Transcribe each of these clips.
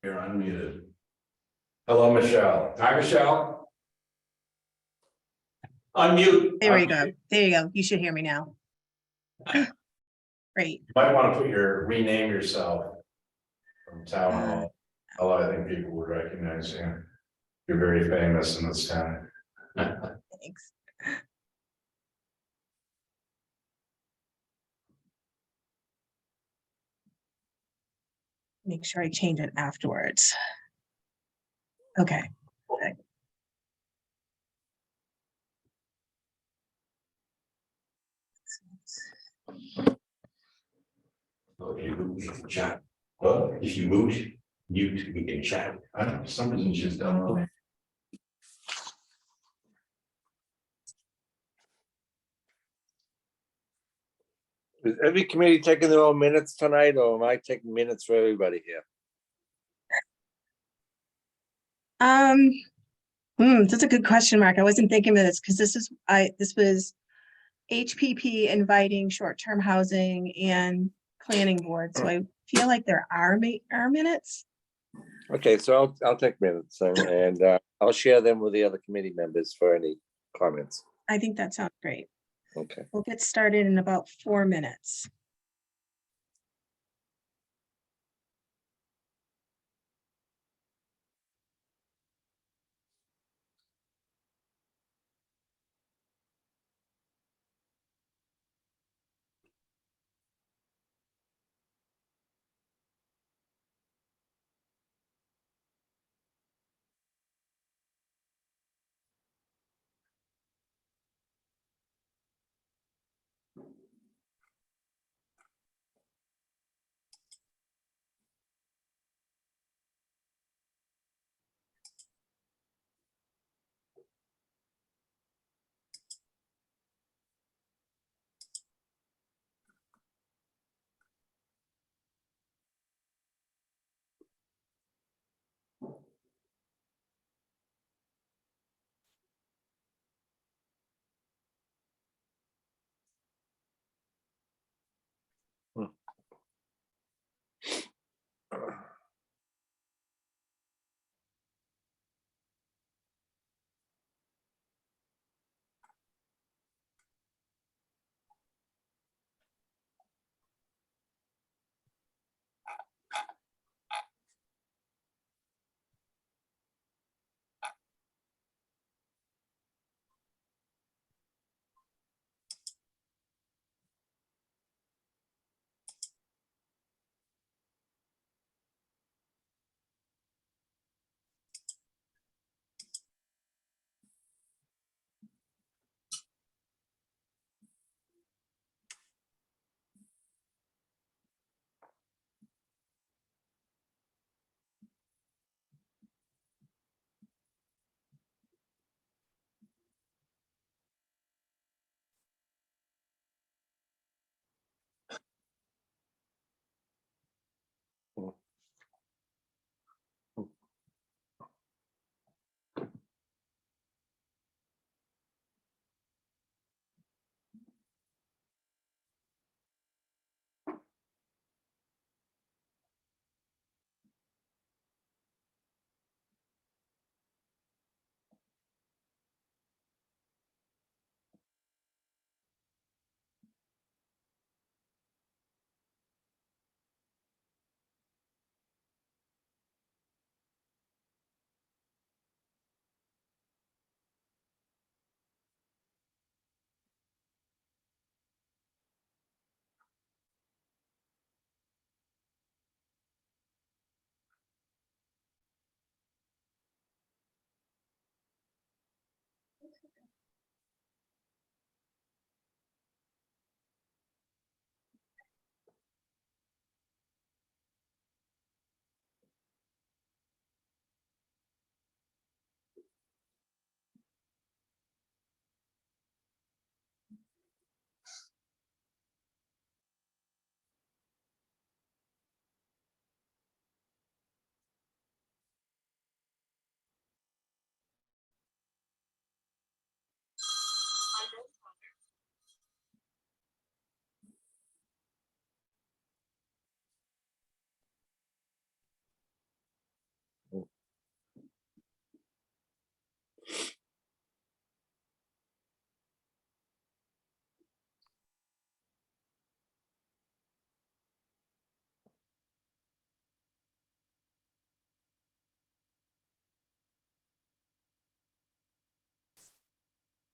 You're unmuted. Hello, Michelle. Hi, Michelle. Unmute. There we go. There you go. You should hear me now. Great. You might want to rename yourself from Town Hall. A lot of people would recognize you. You're very famous in this town. Thanks. Make sure I change it afterwards. Okay. We can chat. Well, if you mute, we can chat. I don't know, somebody's just done. Is every committee taking their own minutes tonight, or am I taking minutes for everybody here? That's a good question, Mark. I wasn't thinking of this because this was HPP inviting short-term housing and planning board. So I feel like there are minutes. Okay, so I'll take minutes and I'll share them with the other committee members for any comments. I think that sounds great. Okay. We'll get started in about 4 minutes.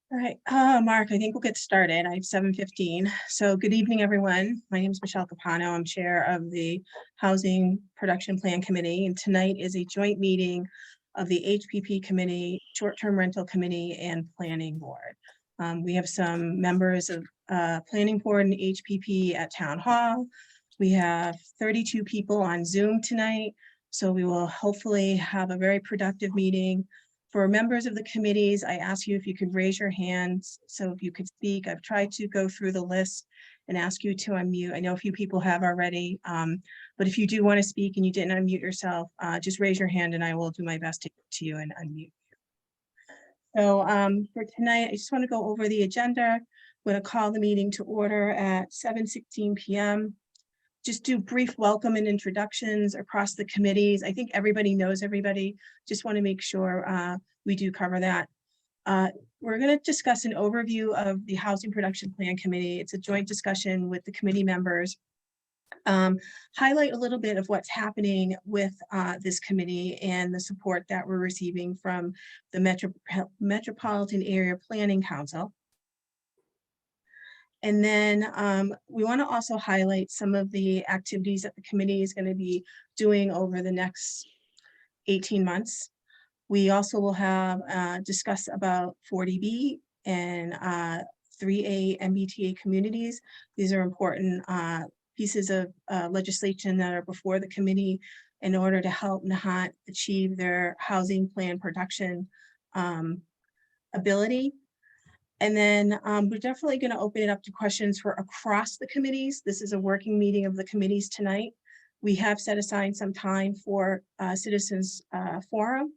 All right, Mark, I think we'll get started. I have 7:15. So good evening, everyone. My name is Michelle Capano. I'm Chair of the Housing Production Plan Committee, and tonight is a joint meeting of the HPP Committee, Short-Term Rental Committee, and Planning Board. We have some members of Planning Board and HPP at Town Hall. We have 32 people on Zoom tonight, so we will hopefully have a very productive meeting. For members of the committees, I ask you if you could raise your hands so if you could speak. I've tried to go through the list and ask you to unmute. I know a few people have already, but if you do want to speak and you didn't unmute yourself, just raise your hand and I will do my best to get to you and unmute. So for tonight, I just want to go over the agenda. I'm going to call the meeting to order at 7:16 p.m. Just do brief welcome and introductions across the committees. I think everybody knows everybody. Just want to make sure we do cover that. We're going to discuss an overview of the Housing Production Plan Committee. It's a joint discussion with the committee members. Highlight a little bit of what's happening with this committee and the support that we're receiving from the Metropolitan Area Planning Council. And then we want to also highlight some of the activities that the committee is going to be doing over the next 18 months. We also will have discuss about 40B and 3A MBTA communities. These are important pieces of legislation that are before the committee in order to help Nahant achieve their housing plan production ability. And then we're definitely going to open it up to questions for across the committees. This is a working meeting of the committees tonight. We have set aside some time for citizens forum.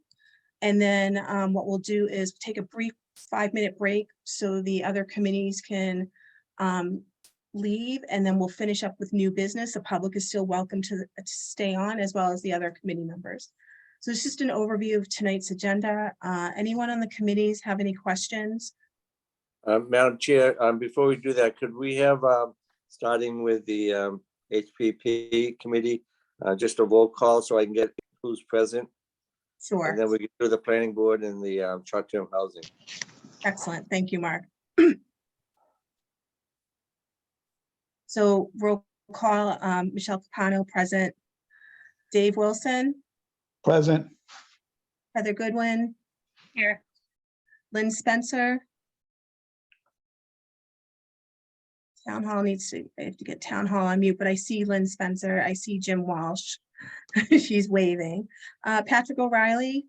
And then what we'll do is take a brief 5-minute break so the other committees can leave, and then we'll finish up with new business. The public is still welcome to stay on, as well as the other committee members. So it's just an overview of tonight's agenda. Anyone on the committees have any questions? Madam Chair, before we do that, could we have, starting with the HPP committee, just a roll call so I can get who's present? Sure. And then we can do the planning board and the short-term housing. Excellent. Thank you, Mark. So roll call, Michelle Capano, present. Dave Wilson. Present. Heather Goodwin. Here. Lynn Spencer. Town Hall needs to, I have to get Town Hall on mute, but I see Lynn Spencer. I see Jim Walsh. She's waving. Patrick O'Reilly.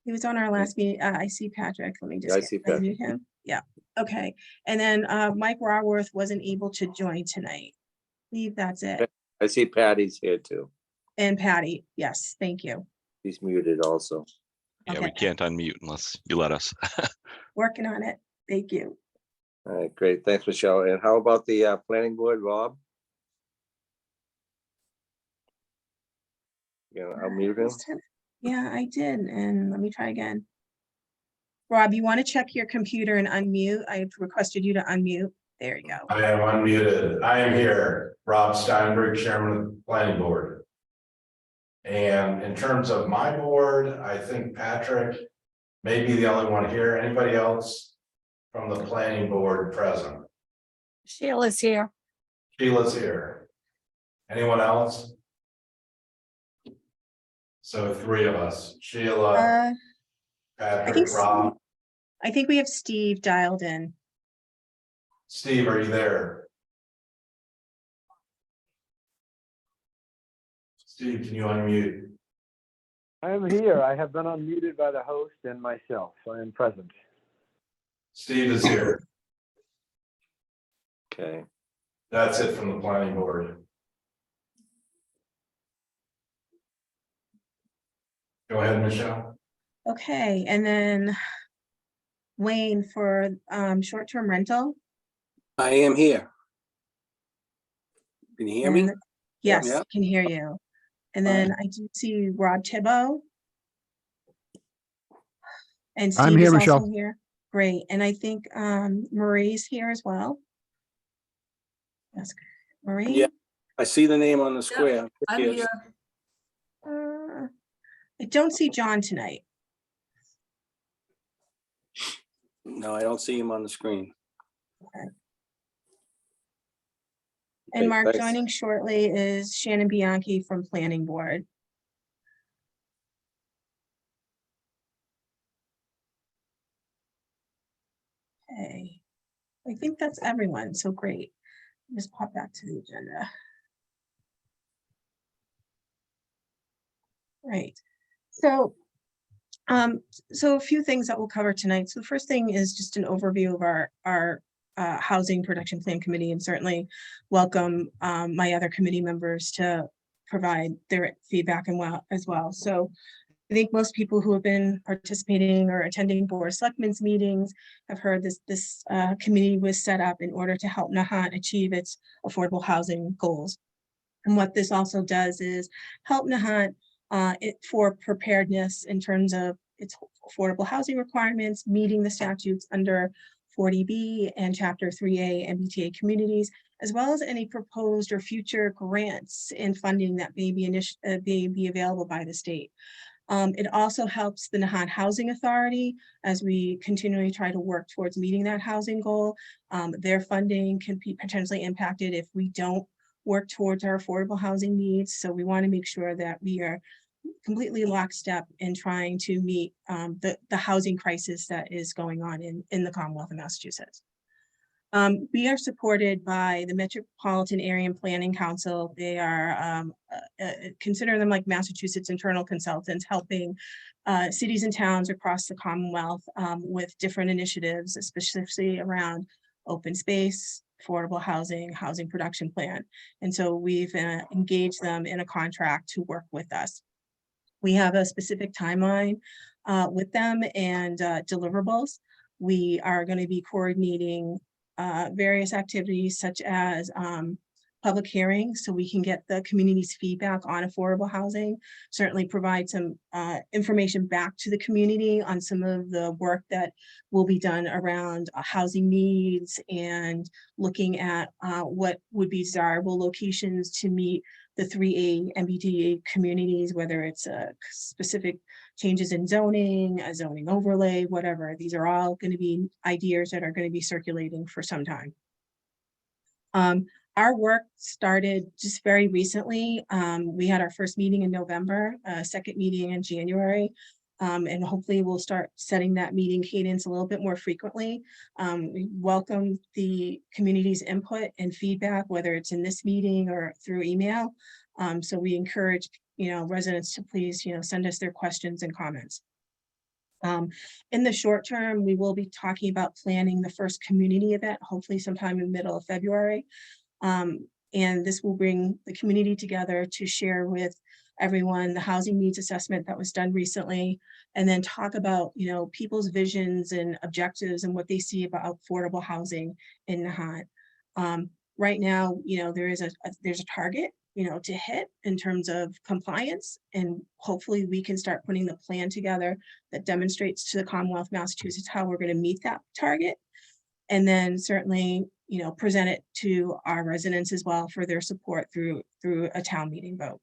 He was on our last meeting. I see Patrick. Let me just I see Patrick. unmute him. Yeah. Okay. And then Mike Raworth wasn't able to join tonight. I believe that's it. I see Patty's here too. And Patty. Yes. Thank you. He's muted also. Yeah, Okay. we can't unmute unless you let us. Working on it. Thank you. All right, great. Thanks, Michelle. And how about the planning board, Rob? Yeah, I'll mute him. Yeah, I did. And let me try again. Rob, you want to check your computer and unmute? I requested you to unmute. There you go. I am unmuted. I am here, Rob Steinberg, Chairman of the Planning Board. And in terms of my board, I think Patrick may be the only one here. Anybody else from the planning board present? Sheila's here. Sheila's here. Anyone else? So 3 of us, Sheila, Patrick, Rob. I think we have Steve dialed in. Steve, are you there? Steve, can you unmute? I am here. I have been unmuted by the host and myself. I am present. Steve is here. Okay. That's it from the planning board. Go ahead, Michelle. Okay, and then Wayne for short-term rental. I am here. Can you hear me? And yes, yeah. can hear you. And All then I do see Rob Tibbo. And I'm Steve here, is also Michelle. here. Great. And I think Marie's here as well. Yes, Marie. Yeah. I see the name on the square. I'm Yes. here. I don't see John tonight. No, I don't see him on the screen. And Okay, Mark, thanks. joining shortly is Shannon Bianchi from Planning Board. Okay, I think that's everyone, so great. Just pop back to the agenda. Right, so a few things that we'll cover tonight. So the first thing is just an overview of our Housing Production Plan Committee, and certainly welcome my other committee members to provide their feedback as well. So I think most people who have been participating or attending Board of Selectmen's meetings have heard this committee was set up in order to help Nahant achieve its affordable housing goals. And what this also does is help Nahant for preparedness in terms of its affordable housing requirements, meeting the statutes under 40B and Chapter 3A MBTA communities, as well as any proposed or future grants and funding that may be available by the state. It also helps the Nahant Housing Authority as we continually try to work towards meeting that housing goal. Their funding can be potentially impacted if we don't work towards our affordable housing needs. So we want to make sure that we are completely lockstep in trying to meet the housing crisis that is going on in the Commonwealth of Massachusetts. We are supported by the Metropolitan Area Planning Council. They are, consider them like Massachusetts internal consultants, helping cities and towns across the Commonwealth with different initiatives, especially around open space, affordable housing, housing production plan. And so we've engaged them in a contract to work with us. We have a specific timeline with them and deliverables. We are going to be coordinating various activities such as public hearings, so we can get the community's feedback on affordable housing, certainly provide some information back to the community on some of the work that will be done around housing needs and looking at what would be desirable locations to meet the 3A MBTA communities, whether it's specific changes in zoning, a zoning overlay, whatever. These are all going to be ideas that are going to be circulating for some time. Our work started just very recently. We had our first meeting in November, second meeting in January, and hopefully we'll start setting that meeting cadence a little bit more frequently. We welcome the community's input and feedback, whether it's in this meeting or through email. So we encourage, residents to please, send us their questions and comments. In the short term, we will be talking about planning the first community event, hopefully sometime in the middle of February. And this will bring the community together to share with everyone the housing needs assessment that was done recently, and then talk about, people's visions and objectives and what they see about affordable housing in Nahant. Right now, there's a target, to hit in terms of compliance, and hopefully we can start putting the plan together that demonstrates to the Commonwealth of Massachusetts how we're going to meet that target. And then certainly, present it to our residents as well for their support through a town meeting vote.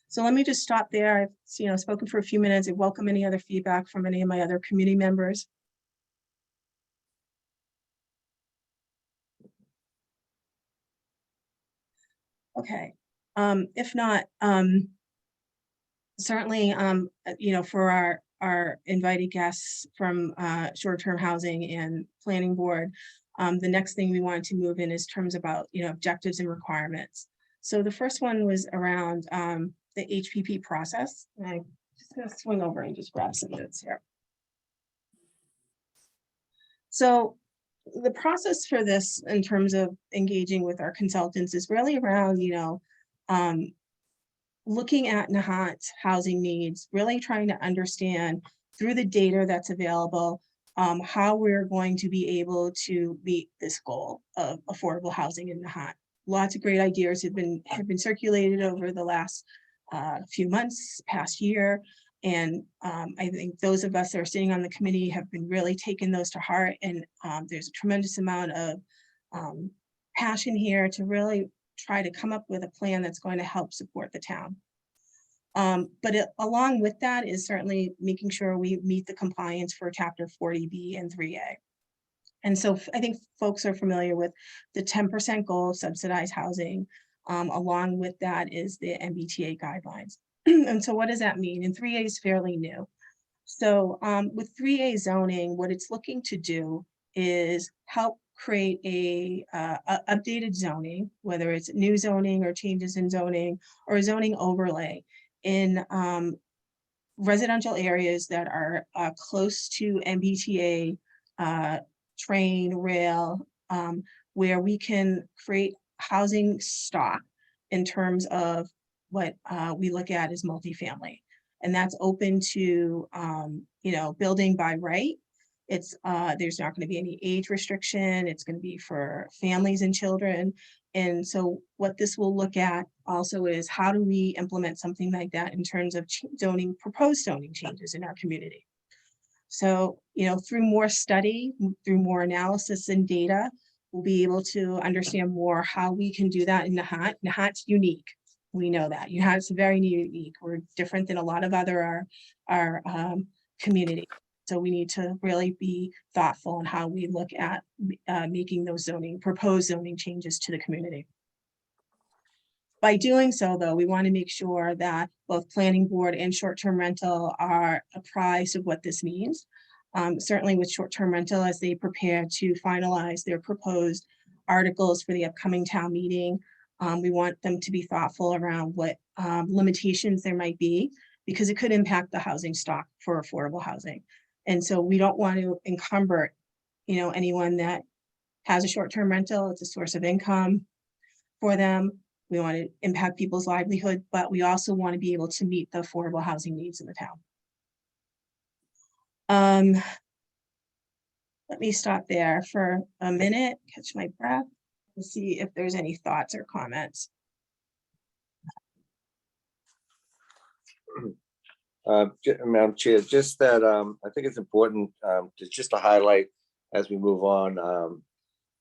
So let me just stop there. I've spoken for a few minutes. I welcome any other feedback from any of my other community members. Okay, if not, certainly, for our invited guests from short-term housing and planning board, the next thing we wanted to move in is terms about, objectives and requirements. So the first one was around the HPP process. And I'm just going to swing over and just grab some notes here. So the process for this in terms of engaging with our consultants is really around, looking at Nahant's housing needs, really trying to understand through the data that's available, how we're going to be able to meet this goal of affordable housing in Nahant. Lots of great ideas have been circulated over the last few months, past year. And I think those of us that are sitting on the committee have been really taking those to heart. And there's a tremendous amount of passion here to really try to come up with a plan that's going to help support the town. Along with that is certainly making sure we meet the compliance for Chapter 40B and 3A. And so I think folks are familiar with the 10% goal of subsidized housing. Along with that is the MBTA guidelines. And so what does that mean? And 3A is fairly new. So with 3A zoning, what it's looking to do is help create a updated zoning, whether it's new zoning or changes in zoning or a zoning overlay in residential areas that are close to MBTA, train, rail, where we can create housing stock in terms of what we look at as multifamily. And that's open to, building by right. It's there's not going to be any age restriction. It's going to be for families and children. And so what this will look at also is how do we implement something like that in terms of proposed zoning changes in our community. So, through more study, through more analysis and data, we'll be able to understand more how we can do that in Nahant. Nahant's unique. We know that. Nahant's very unique. We're different than a lot of other our community. So we need to really be thoughtful in how we look at making those proposed zoning changes to the community. By doing so, though, we want to make sure that both planning board and short-term rental are apprised of what this means. Certainly with short-term rental, as they prepare to finalize their proposed articles for the upcoming town meeting, we want them to be thoughtful around what limitations there might be, because it could impact the housing stock for affordable housing. And so we don't want to encumber, anyone that has a short-term rental. It's a source of income for them. We want to impact people's livelihood, but we also want to be able to meet the affordable housing needs in the town. Let me stop there for a minute, catch my breath, and see if there's any thoughts or comments. Madam Chair, just that I think it's important to highlight as we move on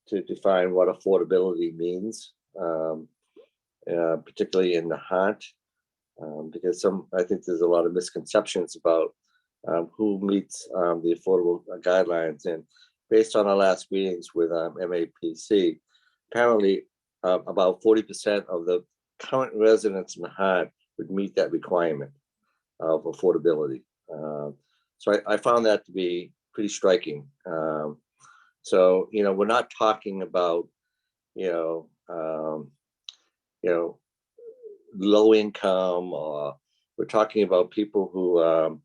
to define what affordability means, particularly in Nahant, because I think there's a lot of misconceptions about who meets the affordable guidelines. And based on our last meetings with MAPC, apparently about 40% of the current residents in Nahant would meet that requirement of affordability. So I found that to be pretty striking. So, we're not talking about, low income, or we're talking about people who are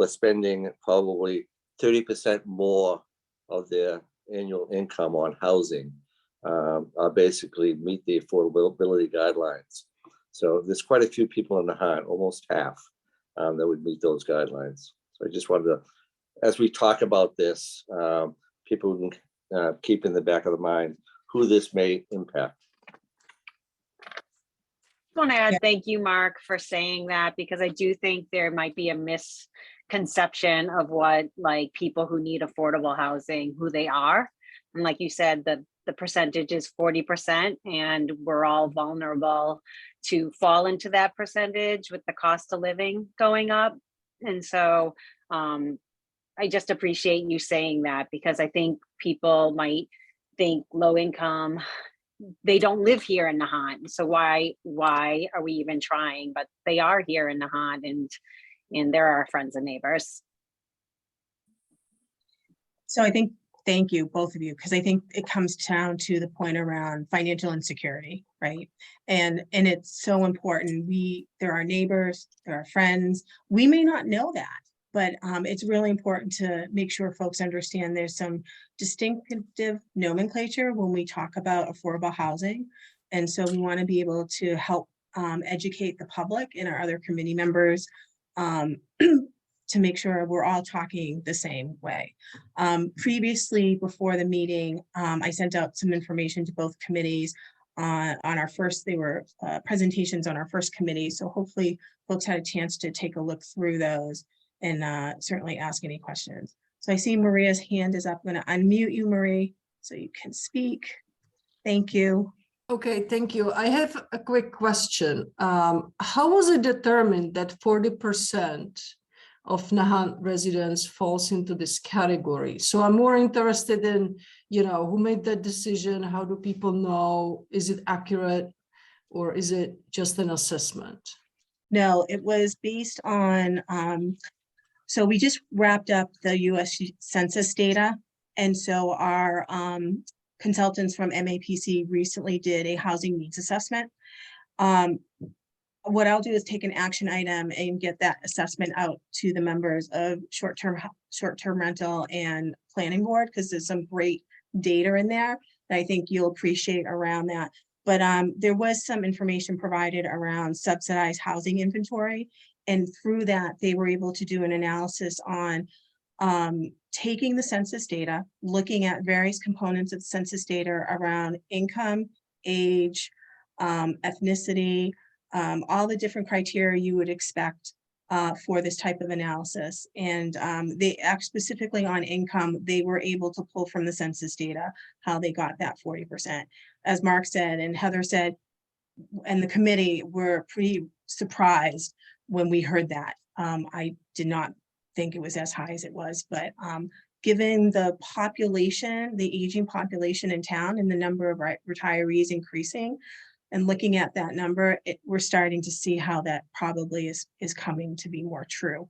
spending probably 30% more of their annual income on housing, are basically meet the affordability guidelines. So there's quite a few people in Nahant, almost half, that would meet those guidelines. So I just wanted to, as we talk about this, people can keep in the back of the mind who this may impact. I want to add thank you, Mark, for saying that, because I do think there might be a misconception of what people who need affordable housing, who they are. And like you said, the percentage is 40%, and we're all vulnerable to fall into that percentage with the cost of living going up. And so I just appreciate you saying that, because I think people might think low income, they don't live here in Nahant. So why are we even trying? But they are here in Nahant, and they're our friends and neighbors. So I think, thank you, both of you, because I think it comes down to the point around financial insecurity, right? And it's so important. They're our neighbors, they're our friends. We may not know that, but it's really important to make sure folks understand there's some distinctive nomenclature when we talk about affordable housing. And so we want to be able to help educate the public and our other committee members to to make sure we're all talking the same way. Previously, before the meeting, I sent out some information to both committees on our first, they were presentations on our first committee. So hopefully folks had a chance to take a look through those and certainly ask any questions. So I see Maria's hand is up. I'm going to unmute you, Marie, so you can speak. Thank you. Okay, thank you. I have a quick question. How was it determined that 40% of Nahant residents falls into this category? So I'm more interested in, who made that decision? How do people know? Is it accurate or is it just an assessment? No, it was based on, so we just wrapped up the US Census data. And so our consultants from MAPC recently did a housing needs assessment. What I'll do is take an action item and get that assessment out to the members of short-term rental and planning board, because there's some great data in there that I think you'll appreciate around that. But there was some information provided around subsidized housing inventory. And through that, they were able to do an analysis on taking the census data, looking at various components of census data around income, age, ethnicity, all the different criteria you would expect for this type of analysis. And they act specifically on income, they were able to pull from the census data how they got that 40%. As Mark said, and Heather said, and the committee were pretty surprised when we heard that. I did not think it was as high as it was, but given the population, the aging population in town and the number of retirees increasing, and looking at that number, we're starting to see how that probably is coming to be more true.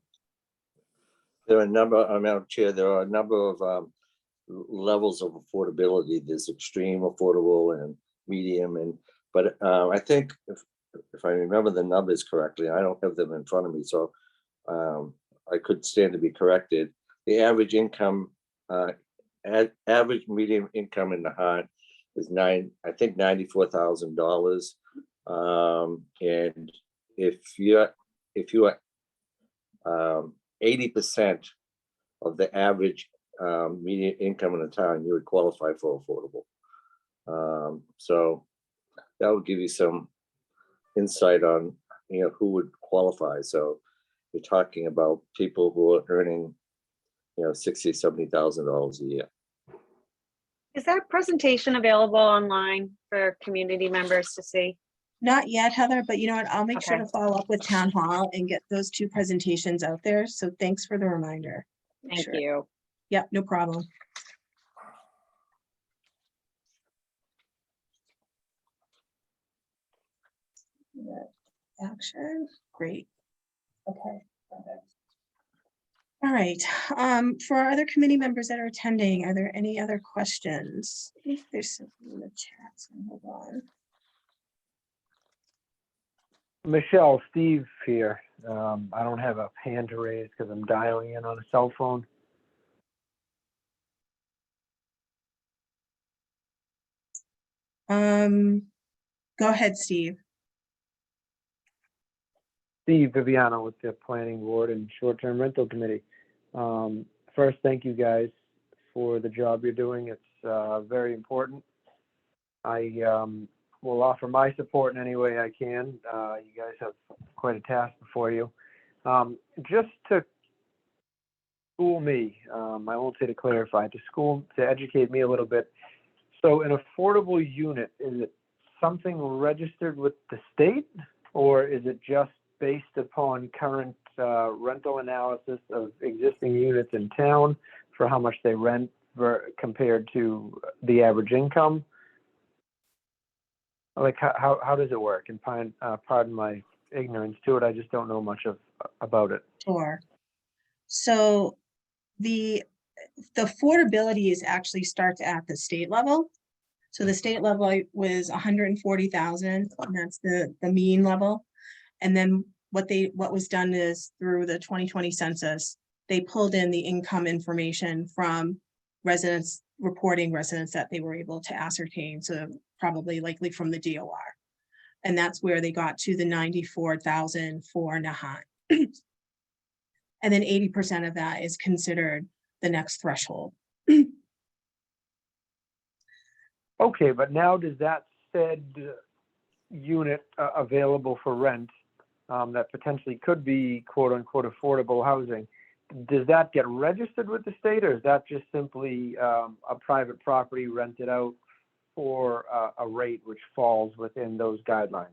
There are a number, Madam Chair, there are a number of levels of affordability. There's extreme affordable and medium, but I think if I remember the numbers correctly, I don't have them in front of me, so I could stand to be corrected. The average income, average medium income in Nahant is $94,000, and if you are 80% of the average median income in the town, you would qualify for affordable. So that would give you some insight on who would qualify. So you're talking about people who are earning $60,000, $70,000 a year. Is that presentation available online for community members to see? Not yet, Heather, but you know what? I'll make sure Okay. to follow up with Town Hall and get those two presentations out there. So thanks for the reminder. Thank Sure. you. Yep, no problem. Action, great. Okay. Perfect. All right, for our other committee members that are attending, are there any other questions? I think there's something in the chat, so hold on. Michelle, Steve here. I don't have a hand to raise because I'm dialing in on a cell phone. Go ahead, Steve. Steve Viviano with the Planning Board and Short-Term Rental Committee. First, thank you guys for the job you're doing. It's very important. I will offer my support in any way I can. You guys have quite a task before you. Just to school me, I won't say to clarify, to educate me a little bit. So an affordable unit, is it something registered with the state, or is it just based upon current rental analysis of existing units in town for how much they rent compared to the average income? Like how does it work? And pardon my ignorance to it, I just don't know much about it. Sure. So the affordability is actually starts at the state level. So the state level was 140,000, and that's the mean level. And then what was done is through the 2020 census, they pulled in the income information from residents, reporting residents that they were able to ascertain. So probably likely from the DOR. And that's where they got to the 94,000 for Nahant. And then 80% of that is considered the next threshold. Okay, but now does that said unit available for rent that potentially could be quote unquote affordable housing, does that get registered with the state, or is that just simply a private property rented out for a rate which falls within those guidelines?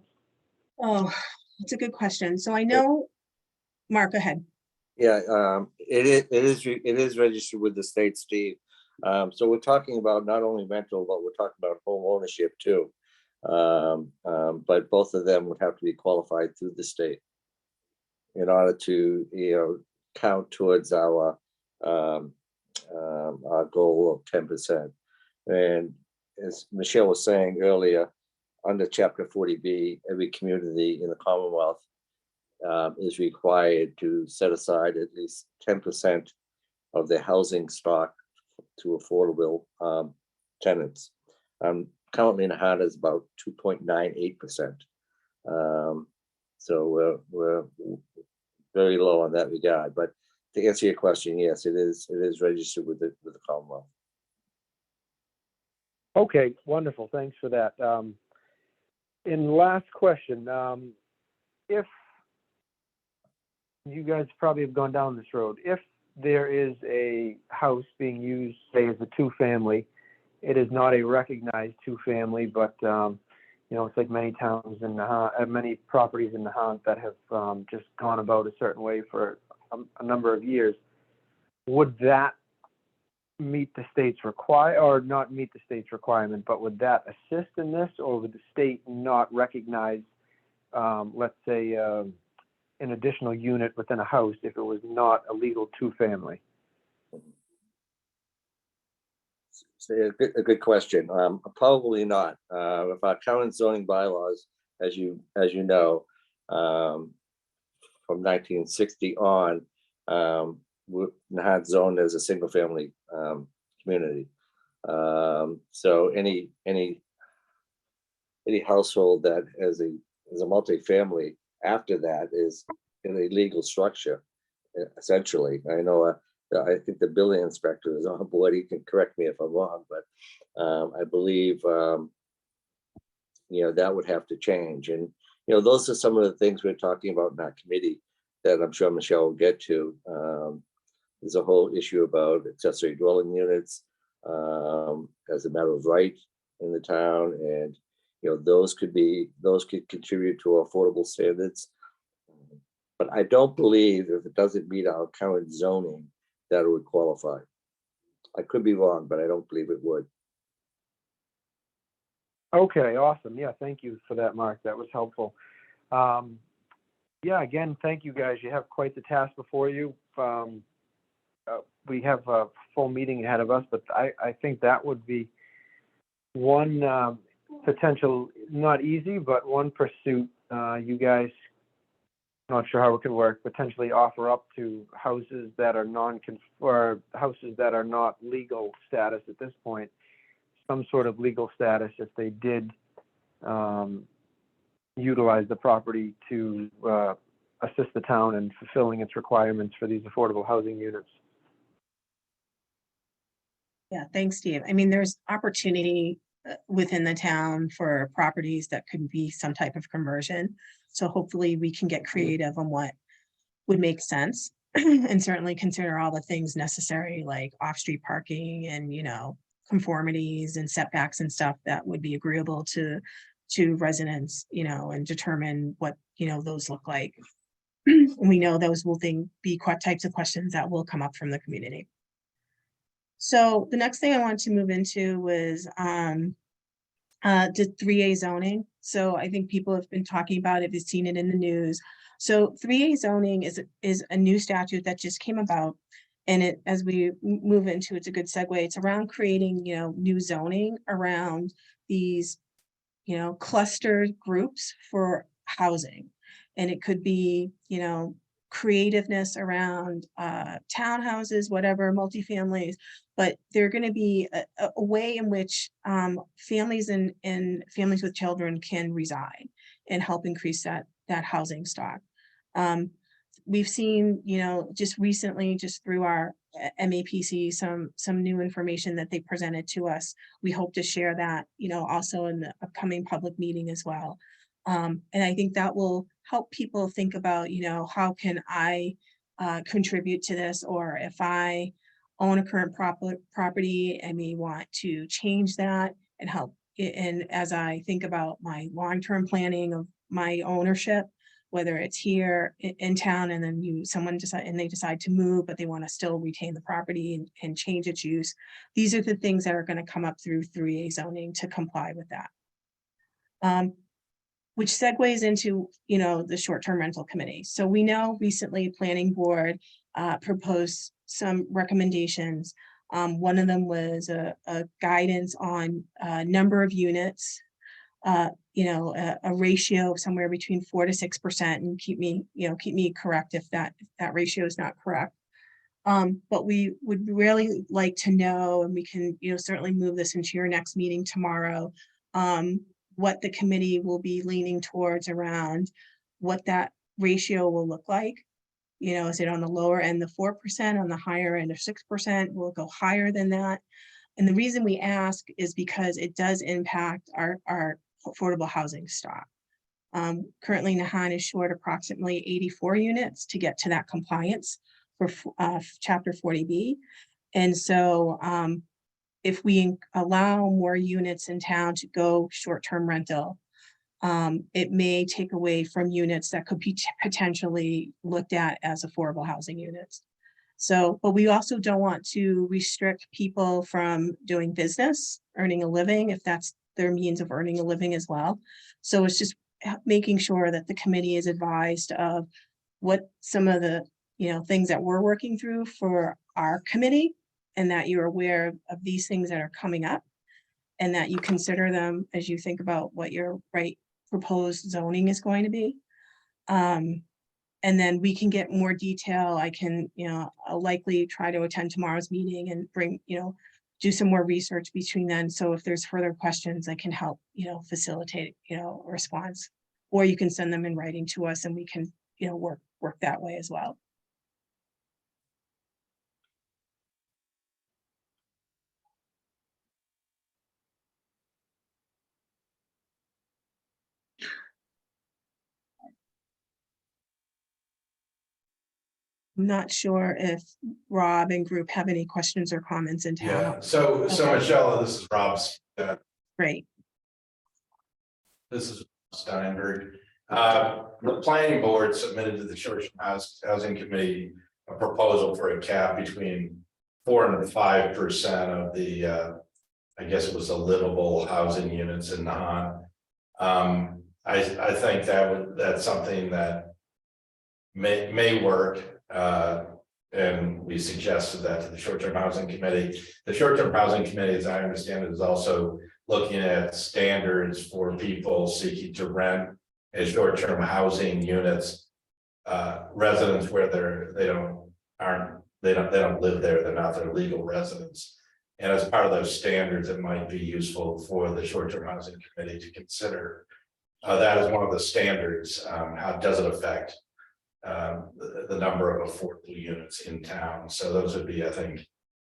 Oh, that's a good question. So I know, Mark, go ahead. Yeah, it is registered with the state, Steve. So we're talking about not only rental, but we're talking about home ownership too. But both of them would have to be qualified through the state in order to, count towards our goal of 10%. And as Michelle was saying earlier, under Chapter 40B, every community in the Commonwealth is required to set aside at least 10% of their housing stock to affordable tenants. Currently, Nahant is about 2.98%. So we're very low on that regard. But to answer your question, yes, it is registered with the Commonwealth. Okay, wonderful. Thanks for that. And last question, if you guys probably have gone down this road, if there is a house being used, say, as a two-family, it is not a recognized two-family, but it's like many towns in Nahant, many properties in Nahant that have just gone about a certain way for a number of years. Would that meet the state's or not meet the state's requirement, but would that assist in this, or would the state not recognize, let's say, an additional unit within a house if it was not a legal two-family? A good question. Probably not. If our current zoning bylaws, as you know, from 1960 on, Nahant zoned as a single-family community. So any household that is a multifamily after that is in a legal structure, essentially. I know. I think the building inspector is on board. He can correct me if I'm wrong, but I believe that would have to change. And those are some of the things we're talking about in our committee that I'm sure Michelle will get to. There's a whole issue about accessory dwelling units as a matter of right in the town, and those could contribute to affordable standards. But I don't believe if it doesn't meet our current zoning that it would qualify. I could be wrong, but I don't believe it would. Okay, awesome. Yeah, thank you for that, Mark. That was helpful. Yeah, again, thank you guys. You have quite the task before you. We have a full meeting ahead of us, but I think that would be one potential, not easy, but one pursuit you guys, not sure how it could work, potentially offer up to houses that are houses that are not legal status at this point, some sort of legal status if they did utilize the property to assist the town in fulfilling its requirements for these affordable housing units. Yeah, thanks, Steve. I mean, there's opportunity within the town for properties that could be some type of conversion. So hopefully we can get creative on what would make sense and certainly consider all the things necessary like off-street parking and, conformities and setbacks and stuff that would be agreeable to residents, and determine what, those look like. We know those will be types of questions that will come up from the community. So the next thing I wanted to move into was the 3A zoning. So I think people have been talking about it, have seen it in the news. So 3A zoning is a new statute that just came about. And as we move into, it's a good segue. It's around creating, new zoning around these, clustered groups for housing. And it could be, creativeness around townhouses, whatever, multifamilies, but they're going to be a way in which families and families with children can reside and help increase that housing stock. we've seen, you know, just recently, just through our MAPC, some new information that they presented to us. We hope to share that, you know, also in the upcoming public meeting as well. And I think that will help people think about, you know, how can I contribute to this, or if I own a current property and may want to change that and help. And as I think about my long-term planning of my ownership, whether it's here in town and then someone decide to move, but they want to still retain the property and change its use. These are the things that are going to come up through 3A zoning to comply with that. Which segues into, you know, the short-term rental committee. So we know recently planning board proposed some recommendations. One of them was a guidance on number of units, you know, a ratio of somewhere between 4 to 6%, and keep me correct if that ratio is not correct. But we would really like to know, and we can, you know, certainly move this into your next meeting tomorrow, what the committee will be leaning towards around what that ratio will look like. You know, is it on the lower end, the 4%, on the higher end of 6%? Will it go higher than that? And the reason we ask is because it does impact our affordable housing stock. Currently, Nahant is short approximately 84 units to get to that compliance for Chapter 40B. And so if we allow more units in town to go short-term rental, it may take away from units that could be potentially looked at as affordable housing units. So, but we also don't want to restrict people from doing business, earning a living, if that's their means of earning a living as well. So it's just making sure that the committee is advised of what some of the, you know, things that we're working through for our committee, and that you're aware of these things that are coming up, and that you consider them as you think about what your proposed zoning is going to be. And then we can get more detail. I can, you know, I'll likely try to attend tomorrow's meeting and bring, you know, do some more research between then. So if there's further questions, I can help, you know, facilitate, you know, a response, or you can send them in writing to us and we can, you know, work that way as well. I'm not sure if Rob and group have any questions or comments in town. Yeah, so Okay. Michelle, this is Rob's, Great. this is Steinberg. The planning board submitted to the short-term housing committee a proposal for a cap between 4 and 5% of the, I guess it was the livable housing units in Nahant. I think that's something that may work. And we suggested that to the short-term housing committee. The short-term housing committee, as I understand it, is also looking at standards for people seeking to rent as short-term housing units, residents where they don't live there, they're not their legal residents. And as part of those standards, it might be useful for the short-term housing committee to consider that as one of the standards. How does it affect the number of affordable units in town? So those would be, I think,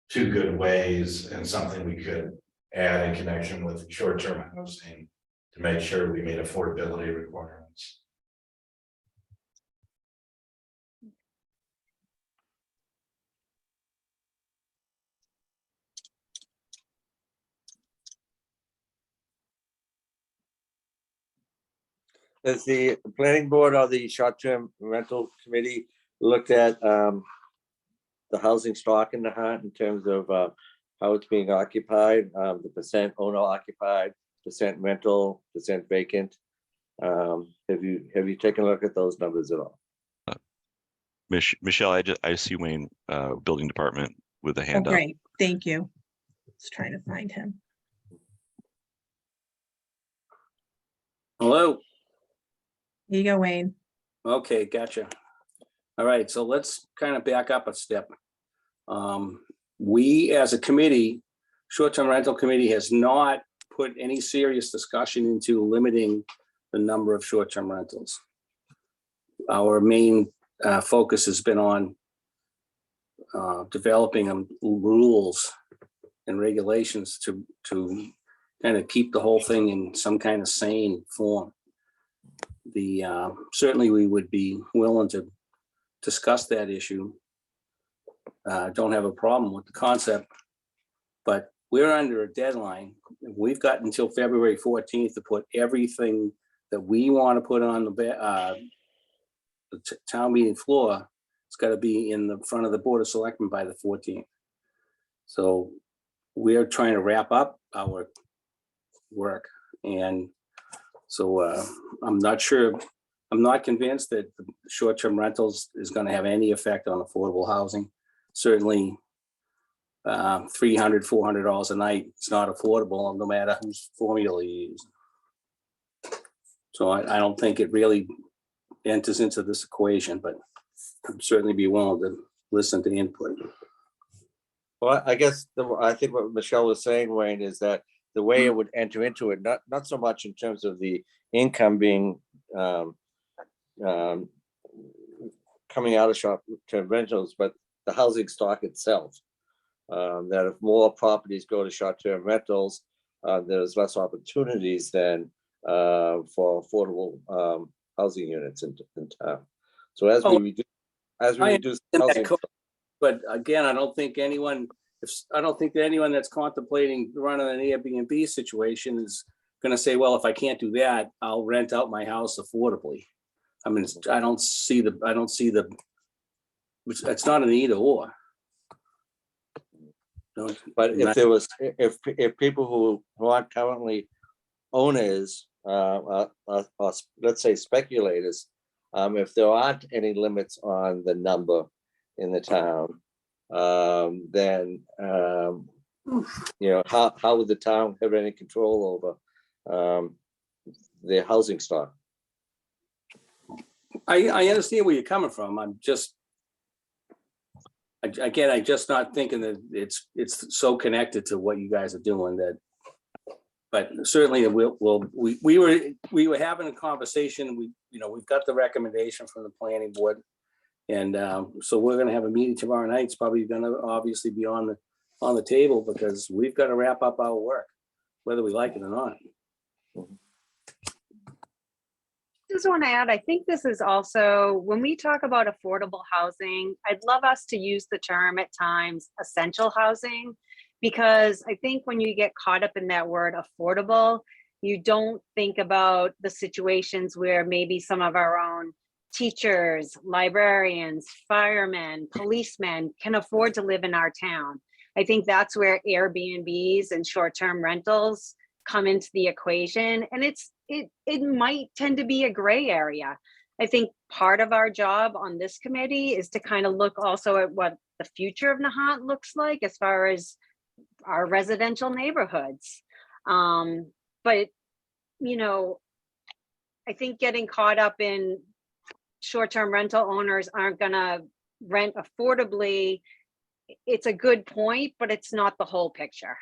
two good ways, and something we could add in connection with short-term housing to make sure we meet affordability requirements. Has the planning board or the short-term rental committee looked at the housing stock in Nahant in terms of how it's being occupied, the percent owner occupied, percent rental, percent vacant? Have you taken a look at those numbers at all? Michelle, I see Wayne, building department with a Oh, hand up. great. Thank you. Just trying to find him. Hello. Here you go, Wayne. Okay, gotcha. All right, so let's kind of back up a step. We, as a committee, short-term rental committee, has not put any serious discussion into limiting the number of short-term rentals. Our main focus has been on developing rules and regulations to kind of keep the whole thing in some kind of sane form. Certainly we would be willing to discuss that issue. Don't have a problem with the concept, but we're under a deadline. We've got until February 14th to put everything that we want to put on the town meeting floor. It's got to be in the front of the Board of Selectmen by the 14th. So we're trying to wrap up our work. And so I'm not sure, I'm not convinced that the short-term rentals is going to have any effect on affordable housing. Certainly $300, $400 a night, it's not affordable no matter whose formula you use. So I don't think it really enters into this equation, but I'd certainly be willing to listen to input. Well, I guess I think what Michelle was saying, Wayne, is that the way it would enter into it, not so much in terms of the income being coming out of short-term rentals, but the housing stock itself. That if more properties go to short-term rentals, there's less opportunities then for affordable housing units in town. So as we reduce housing, but again, I don't think anyone that's contemplating running an Airbnb situation is going to say, well, if I can't do that, I'll rent out my house affordably. I mean, I don't see the, it's not an either or. No, but if people who aren't currently owners, let's say speculators, if there aren't any limits on the number in the town, then how would the town have any control over their housing stock? I understand where you're coming from. I'm just not thinking that it's so connected to what you guys are doing that. But certainly we were having a conversation. We've got the recommendation from the planning board, and so we're going to have a meeting tomorrow night. It's probably going to obviously be on the table because we've got to wrap up our work, whether we like it or not. Just want to add, I think this is also, when we talk about affordable housing, I'd love us to use the term at times essential housing, because I think when you get caught up in that word affordable, you don't think about the situations where maybe some of our own teachers, librarians, firemen, policemen can afford to live in our town. I think that's where Airbnbs and short-term rentals come into the equation, and it might tend to be a gray area. I think part of our job on this committee is to kind of look also at what the future of Nahant looks like as far as our residential neighborhoods. But I think getting caught up in short-term rental owners aren't gonna rent affordably. It's a good point, but it's not the whole picture.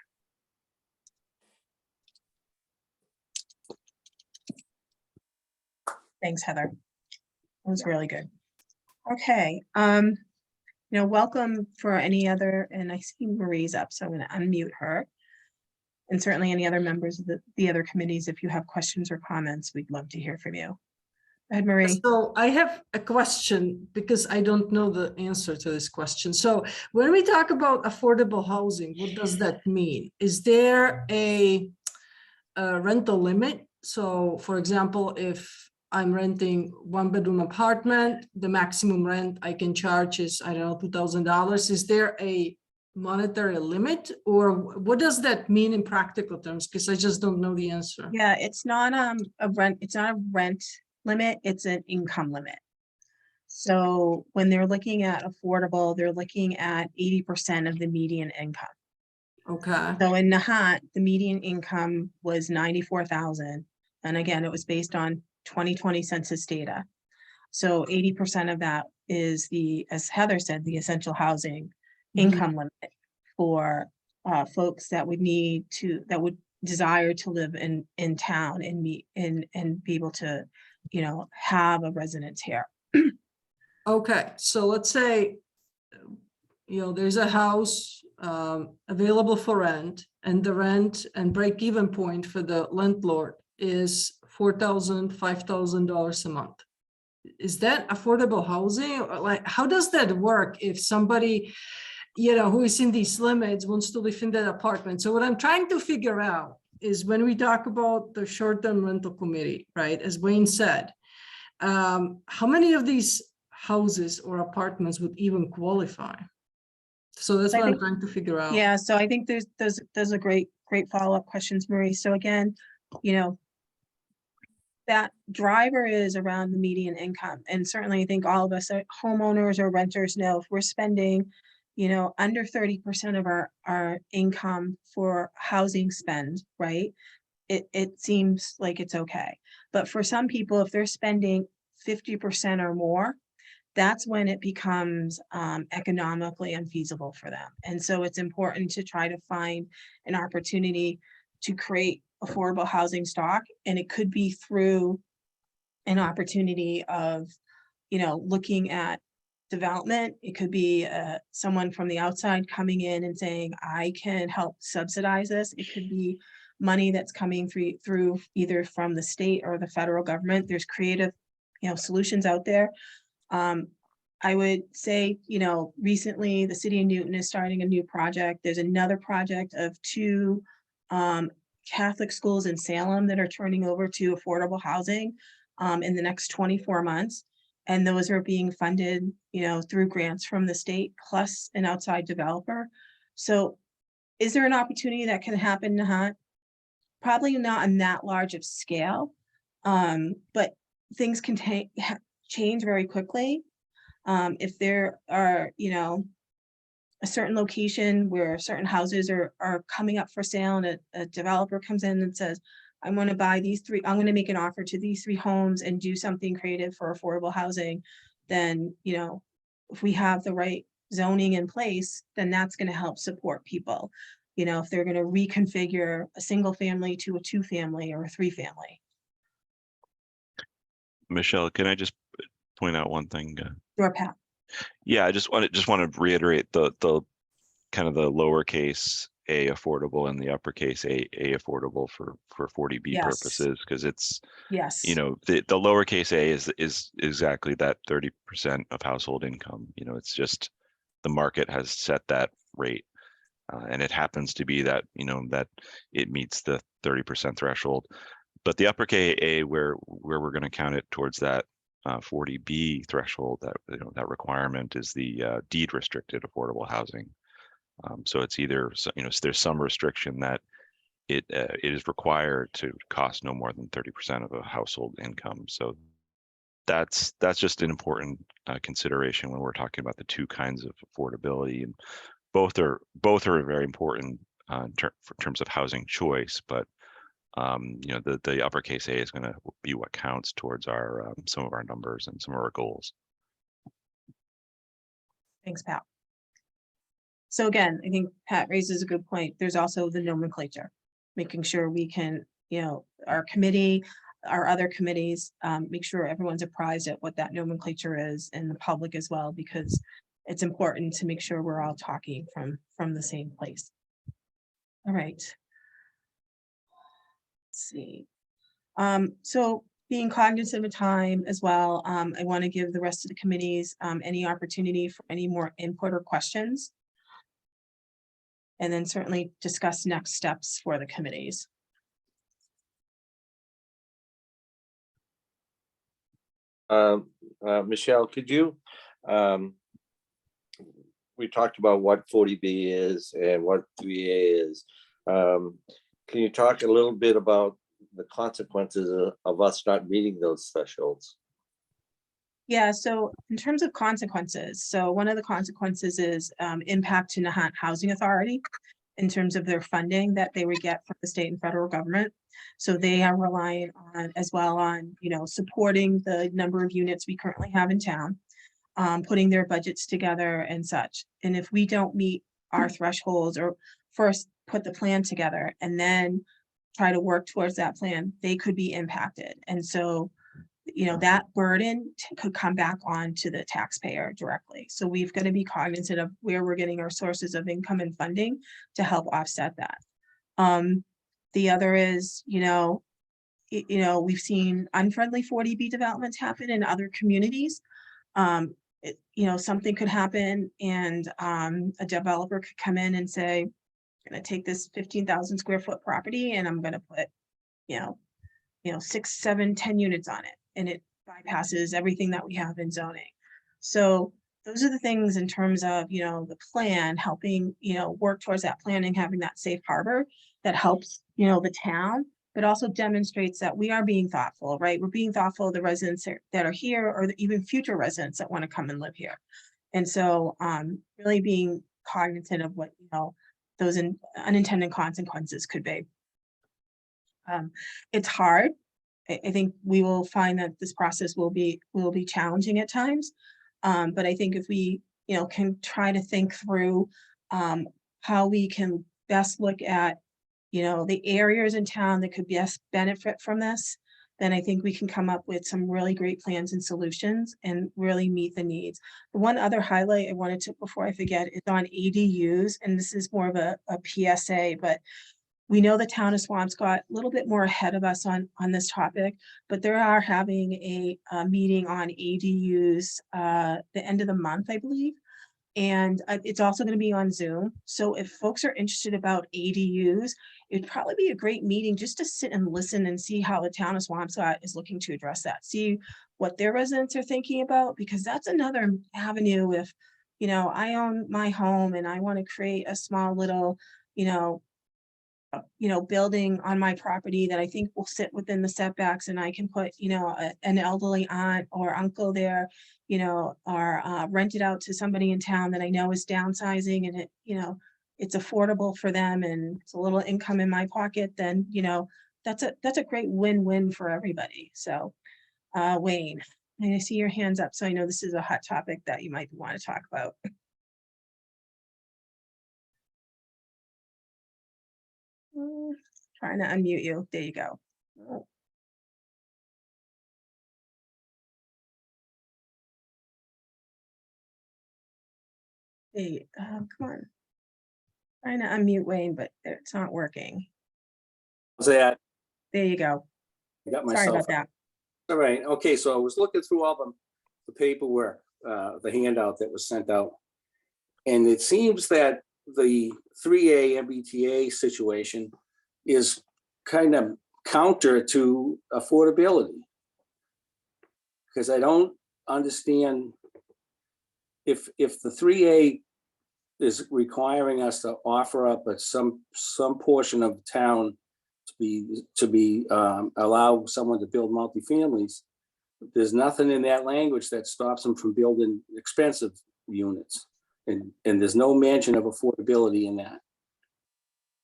Thanks, Heather. That was really good. Okay, welcome for any other, and I see Marie's up, so I'm going to unmute her. And certainly any other members of the other committees, if you have questions or comments, we'd love to hear from you. Go ahead, Marie. So I have a question because I don't know the answer to this question. So when we talk about affordable housing, what does that mean? Is there a rental limit? So for example, if I'm renting 1-bedroom apartment, the maximum rent I can charge is, I don't know, $2,000. Is there a monetary limit, or what does that mean in practical terms? Because I just don't know the answer. Yeah, it's not a rent. It's not a rent limit. It's an income limit. So when they're looking at affordable, they're looking at 80% of the median income. Okay. So in Nahant, the median income was $94,000, and again, it was based on 2020 census data. So 80% of that is as Heather said, the essential housing income limit for folks that would desire to live in town and be able to, have a residence here. Okay, so let's say, there's a house available for rent, and the rent and break-even point for the landlord is $4,000, $5,000 a month. Is that affordable housing? Or like, how does that work if somebody, who is in these limits wants to live in that apartment? So what I'm trying to figure out is when we talk about the short-term rental committee, right, as Wayne said, how many of these houses or apartments would even qualify? So that's I what I'm think- trying to figure out. Yeah, so I think there's a great follow-up questions, Marie. So again, that driver is around the median income. And certainly I think all of us homeowners or renters know if we're spending, under 30% of our income for housing spend, right? It seems like it's okay. But for some people, if they're spending 50% or more, that's when it becomes economically unfeasible for them. And so it's important to try to find an opportunity to create affordable housing stock. And it could be through an opportunity of, looking at development. It could be someone from the outside coming in and saying, I can help subsidize this. It could be money that's coming through either from the state or the federal government. There's creative, solutions out there. I would say, recently the city of Newton is starting a new project. There's another project of 2 Catholic schools in Salem that are turning over to affordable housing in the next 24 months. And those are being funded, through grants from the state plus an outside developer. So is there an opportunity that can happen, Nahant? Probably not on that large of scale, but things can change very quickly. If there are, a certain location where certain houses are coming up for sale and a developer comes in and says, I want to buy these 3, I'm going to make an offer to these 3 homes and do something creative for affordable housing, then, if we have the right zoning in place, then that's going to help support people. If they're going to reconfigure a single family to a 2-family or a 3-family. Michelle, can I just point out one thing? Your path. Yeah, I just want to reiterate the kind of the lowercase a affordable and the uppercase a affordable for 40B Yes. purposes, because it's, Yes. the lowercase a is exactly that 30% of household income. It's just the market has set that rate, and it happens to be that that it meets the 30% threshold. But the uppercase a, where we're going to count it towards that 40B threshold, that that requirement is the deed restricted affordable housing. So it's either, there's some restriction that it is required to cost no more than 30% of a household income. So that's just an important consideration when we're talking about the 2 kinds of affordability, and both are very important in terms of housing choice. But the uppercase A is going to be what counts towards our some of our numbers and some of our goals. Thanks, Pat. So again, I think Pat raises a good point. There's also the nomenclature, making sure we can, our committee, our other committees, make sure everyone's apprised at what that nomenclature is, and the public as well, because it's important to make sure we're all talking from the same place. All right. Let's see. So being cognizant of time as well, I want to give the rest of the committees any opportunity for any more input or questions. And then certainly discuss next steps for the committees. Michelle, could you, we talked about what 40B is and what 3A is. Can you talk a little bit about the consequences of us not meeting those thresholds? Yeah, so in terms of consequences, so one of the consequences is impact to Nahant Housing Authority in terms of their funding that they would get from the state and federal government. So they are relying on as well on, supporting the number of units we currently have in town, putting their budgets together and such. And if we don't meet our thresholds, or first put the plan together and then try to work towards that plan, they could be impacted. And so, you know, that burden could come back on to the taxpayer directly. So we've got to be cognizant of where we're getting our sources of income and funding to help offset that. The other is, you know, we've seen unfriendly 40B developments happen in other communities. You know, something could happen and a developer could come in and say, I'm gonna take this 15,000 square foot property and I'm gonna put, you know, 6, 7, 10 units on it, and it bypasses everything that we have in zoning. So those are the things in terms of, you know, the plan, helping, you know, work towards that plan and having that safe harbor that helps, you know, the town, but also demonstrates that we are being thoughtful, right? We're being thoughtful of the residents that are here, or even future residents that want to come and live here. And so really being cognizant of what, you know, those unintended consequences could be. It's hard. I think we will find that this process will be challenging at times. But I think if we, you know, can try to think through how we can best look at, you know, the areas in town that could best benefit from this, then I think we can come up with some really great plans and solutions and really meet the needs. The one other highlight I wanted to, before I forget, is on ADUs, and this is more of a PSA, but we know the town of Swampscott a little bit more ahead of us on this topic, but they are having a meeting on ADUs the end of the month, I believe. And it's also going to be on Zoom. So if folks are interested about ADUs, it'd probably be a great meeting just to sit and listen and see how the town of Swampscott is looking to address that. See what their residents are thinking about, because that's another avenue. If, you know, I own my home and I want to create a small little, you know, building on my property that I think will sit within the setbacks, and I can put, you know, an elderly aunt or uncle there, you know, or rent it out to somebody in town that I know is downsizing, and it, you know, it's affordable for them and it's a little income in my pocket, then, you know, that's a great win-win for everybody. So Wayne, I see your hands up, so I know this is a hot topic that you might want to talk about. Trying to unmute you. There you go. Hey, come on. Trying to unmute Wayne, but it's not working. How's that? There you go. I got Sorry myself. about that. All right, okay, so I was looking through all the paperwork, the handout that was sent out. And it seems that the 3A MBTA situation is kind of counter to affordability. Because I don't understand if the 3A is requiring us to offer up at some portion of town to be allow someone to build multifamilies. There's nothing in that language that stops them from building expensive units. And there's no mention of affordability in that.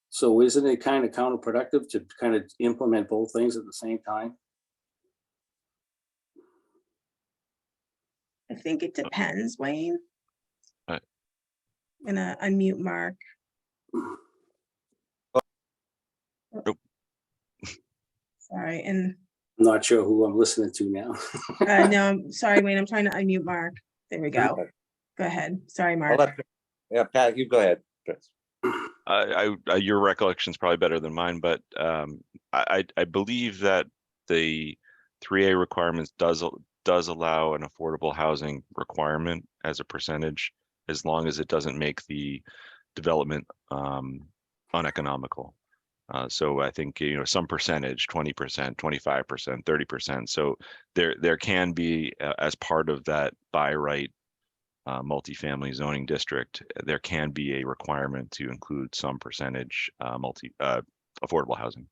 So isn't it kind of counterproductive to kind of implement both things at the same time? I think it depends, Wayne. Right. I'm gonna unmute Mark. Nope. Sorry, and I'm not sure who I'm listening to now. no, I'm sorry, Wayne. I'm trying to unmute Mark. There we go. Go ahead. Sorry, Mark. Yeah, Pat, you go ahead, Chris. Your recollection is probably better than mine, but I believe that the 3A requirements does allow an affordable housing requirement as a percentage, as long as it doesn't make the development uneconomical. So I think, you know, some percentage, 20%, 25%, 30%. So there can be, as part of that by right multifamily zoning district, there can be a requirement to include some percentage affordable housing.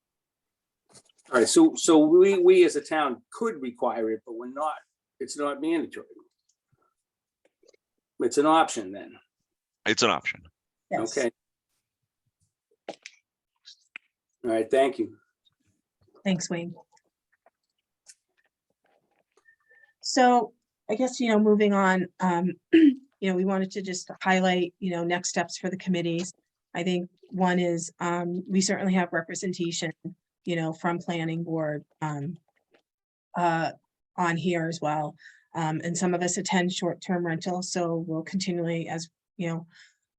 All right, so we as a town could require it, but we're not, it's not mandatory. It's an option then. It's an option. Yes. Okay. All right, thank you. Thanks, Wayne. So I guess, you know, moving on, you know, we wanted to just highlight, you know, next steps for the committees. I think one is we certainly have representation, you know, from planning board. on here as well. And some of us attend short-term rental, so we'll continually, as you know,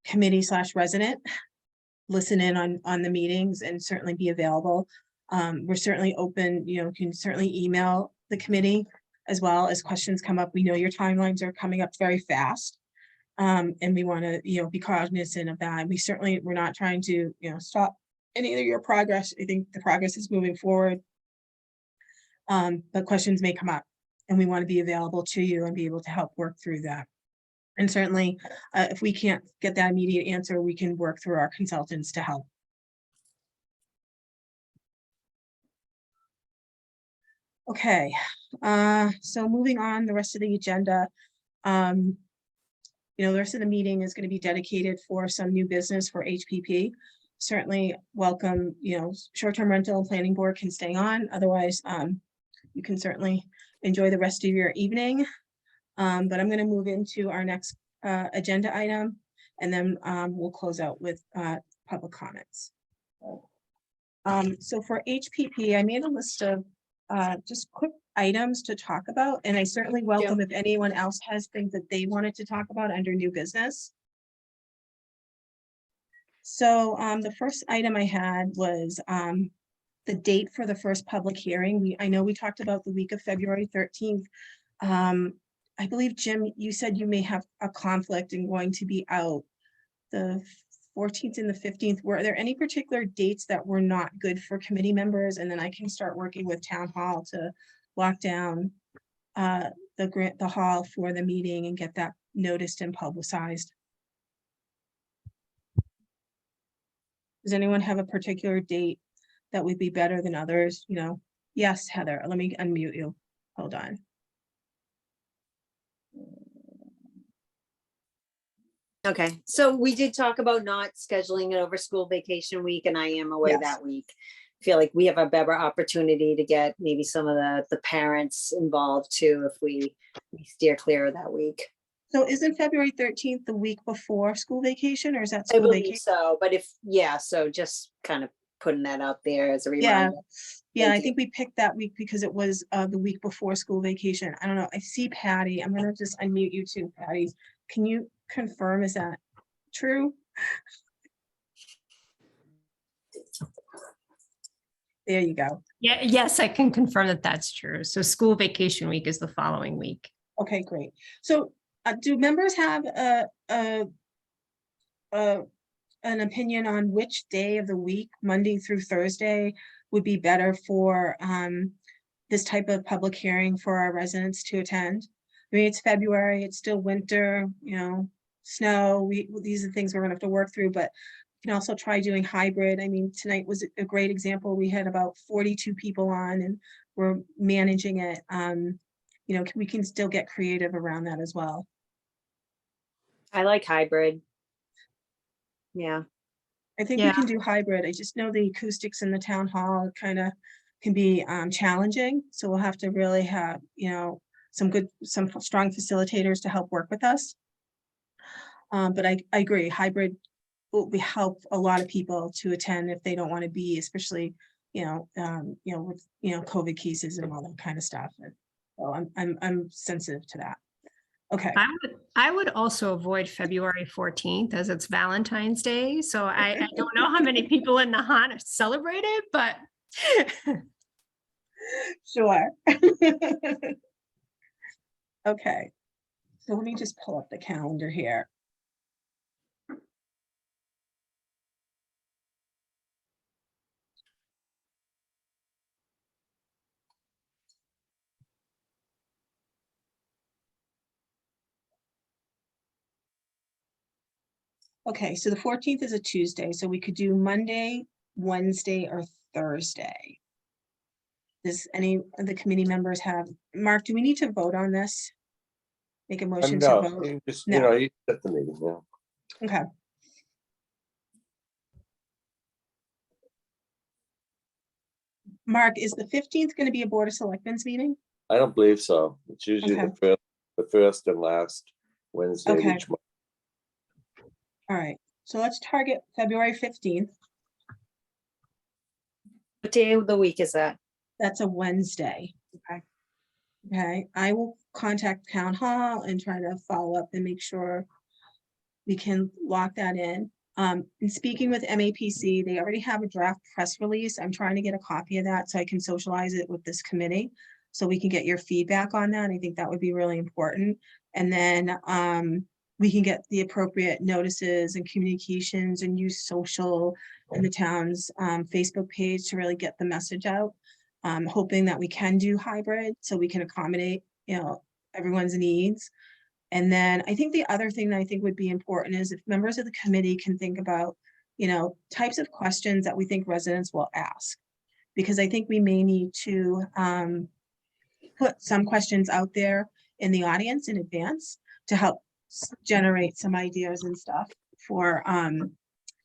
committee/resident, listen in on the meetings and certainly be available. We're certainly open, you know, can certainly email the committee as well as questions come up. We know your timelines are coming up very fast. And we want to, you know, be cognizant of that. We're not trying to, you know, stop any of your progress. I think the progress is moving forward. But questions may come up and we want to be available to you and be able to help work through that. And certainly, if we can't get that immediate answer, we can work through our consultants to help. Okay, so moving on, the rest of the agenda. You know, the rest of the meeting is going to be dedicated for some new business for HPP. Certainly welcome, you know, short-term rental and planning board can stay on. Otherwise, you can certainly enjoy the rest of your evening. But I'm going to move into our next agenda item, and then we'll close out with public comments. So for HPP, I made a list of just quick items to talk about, and I certainly welcome if anyone else has things that they wanted to talk about under new business. So the first item I had was the date for the first public hearing. I know we talked about the week of February 13th. I believe, Jim, you said you may have a conflict and going to be out the 14th and the 15th. Were there any particular dates that were not good for committee members? And then I can start working with town hall to lock down the hall for the meeting and get that noticed and publicized. Does anyone have a particular date that would be better than others? You know, yes, Heather, let me unmute you. Hold on. Okay, so we did talk about not scheduling it over school vacation week, and I am away Yes. that week. I feel like we have a better opportunity to get maybe some of the parents involved too, if we steer clear of that week. So isn't February 13th the week before school vacation, or is that I school believe vacation? so, but so just kind of putting that out there as a Yeah, reminder. yeah, Thank I you. think we picked that week because it was the week before school vacation. I don't know. I see Patty. I'm gonna just unmute you too, Patty. Can you confirm, is that true? There you go. Yeah, yes, I can confirm that that's true. So school vacation week is the following week. Okay, great. So do members have an opinion on which day of the week, Monday through Thursday, would be better for this type of public hearing for our residents to attend? I mean, it's February, it's still winter, you know, snow. These are things we're gonna have to work through, but you can also try doing hybrid. I mean, tonight was a great example. We had about 42 people on and we're managing it. You know, we can still get creative around that as well. I like hybrid. Yeah. I think we can do hybrid. I just know the acoustics in the town hall kind of can be challenging. So we'll have to really have, you know, some strong facilitators to help work with us. But I agree, hybrid will help a lot of people to attend if they don't want to be, especially, with, COVID cases and all that kind of stuff. So I'm sensitive to that. Okay. I would also avoid February 14th as it's Valentine's Day. So I don't know how many people in Nahant celebrate it, but Sure. Okay. So let me just pull up the calendar here. Okay, so the 14th is a Tuesday, so we could do Monday, Wednesday, or Thursday. Does any of the committee members have, Mark, do we need to vote on this? Make a motion to No, vote? you just, No. you set the meeting, yeah. Okay. Mark, is the 15th going to be a Board of Selectmen's meeting? I don't believe so. It's usually Okay. the first and last Wednesday of Okay. each month. All right, so let's target February 15th. What day of the week is that? That's a Wednesday. Okay. Okay, I will contact town hall and try to follow up and make sure we can lock that in. In speaking with MAPC, they already have a draft press release. I'm trying to get a copy of that so I can socialize it with this committee. So we can get your feedback on that. I think that would be really important. And then we can get the appropriate notices and communications and use social and the town's Facebook page to really get the message out. Hoping that we can do hybrid so we can accommodate, everyone's needs. And then I think the other thing that I think would be important is if members of the committee can think about, types of questions that we think residents will ask. Because I think we may need to put some questions out there in the audience in advance to help generate some ideas and stuff for